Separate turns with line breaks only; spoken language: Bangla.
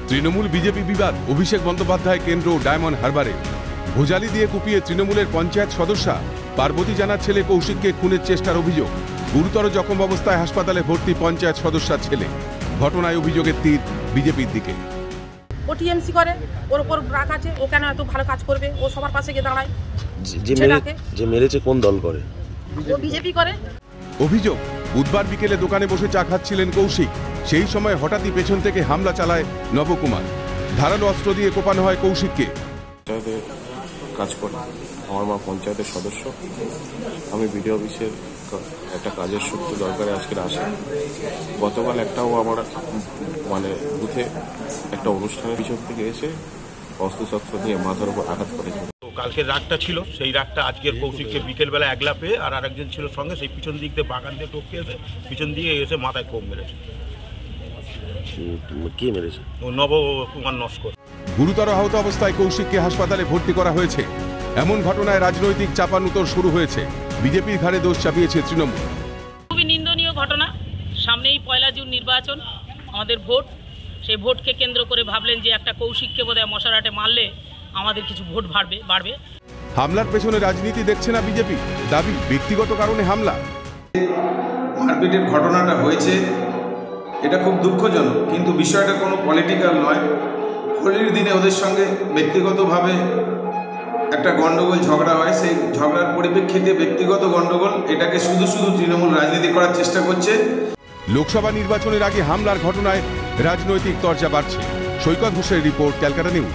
তৃণমূল বিজেপি বিবাদ, অভিষেক বন্দ্যোপাধ্যায় কেন্দ্র ডায়মন্ড হারবারে। ভোজালি দিয়ে কুপিয়ে তৃণমূলের পঞ্চায়েত সদস্যা পার্বতী জানার ছেলে কৌশিককে খুনের চেষ্টার অভিযোগ। গুরুতর জখম অবস্থায় হাসপাতালে ভর্তি পঞ্চায়েত সদস্যার ছেলে। ঘটনায় অভিযোগের তীর বিজেপির দিকে।
ও টিএমসি করে, ওর উপর রাগ আছে, ও কেন এত ভালো কাজ করবে? ও সবার পাশে গিয়ে দাঁড়ায়।
যে মেরেছে কোন দল করে?
ও বিজেপি করে।
অভিযোগ, বুধবার বিকেলে দোকানে বসে চা খাচ্ছিলেন কৌশিক। সেই সময় হঠাৎই পেছন থেকে হামলা চালায় নবকুমার। ধারালো অস্ত্র দিয়ে কোপানো হয় কৌশিককে।
কাজ করে আমার মা পঞ্চায়েতের সদস্য, আমি বিডিও অফিসের একটা কাজের সূত্রে দরকারে আজকে আসে। গতকাল একটাও আমার বুথে একটা অনুষ্ঠানের পিছন থেকে এসে অস্ত্রশস্ত্র নিয়ে মাথার উপর আঘাত করেছে।
কালকের রাগটা ছিল, সেই রাগটা আজকের কৌশিককে বিকেলবেলা একলা পেয়ে আর আরেকজন ছিল সঙ্গে, সেই পিছন দিক দিয়ে বাগান দিয়ে টপকে এসে পিছন দিকে এসে মাথায় কোপ মেরেছে।
কে মেরেছে?
ও নবকুমার নস্কর।
গুরুতর আহত অবস্থায় কৌশিককে হাসপাতালে ভর্তি করা হয়েছে। এমন ঘটনায় রাজনৈতিক চাপানুতর শুরু হয়েছে। বিজেপির ঘাড়ে দোষ চাপিয়েছে তৃণমূল।
খুবই নিন্দনীয় ঘটনা। সামনেই 1 জুন নির্বাচন, আমাদের ভোট। সেই ভোটকে কেন্দ্র করে ভাবলেন যে একটা কৌশিককে বোধহয় মশারাটে মারলে আমাদের কিছু ভোট বাড়বে।
হামলার পেছনে রাজনীতি দেখছে না বিজেপি, দাবি ব্যক্তিগত কারণে হামলা।
মারপিটের ঘটনাটা হয়েছে, এটা খুব দুঃখজনক, কিন্তু বিষয়টা কোনো পলিটিক্যাল নয়। হোলির দিনে ওদের সঙ্গে ব্যক্তিগতভাবে একটা গন্ডগোল ঝগড়া হয়, সেই ঝগড়ার পরিপ্রেক্ষিতে ব্যক্তিগত গন্ডগোল, এটাকে শুধু তৃণমূল রাজনীতি করার চেষ্টা করছে।
লোকসভা নির্বাচনের আগে হামলার ঘটনায় রাজনৈতিক চর্চা বাড়ছে। সৈকত ঘোষের রিপোর্ট, ক্যালকাটা নিউজ।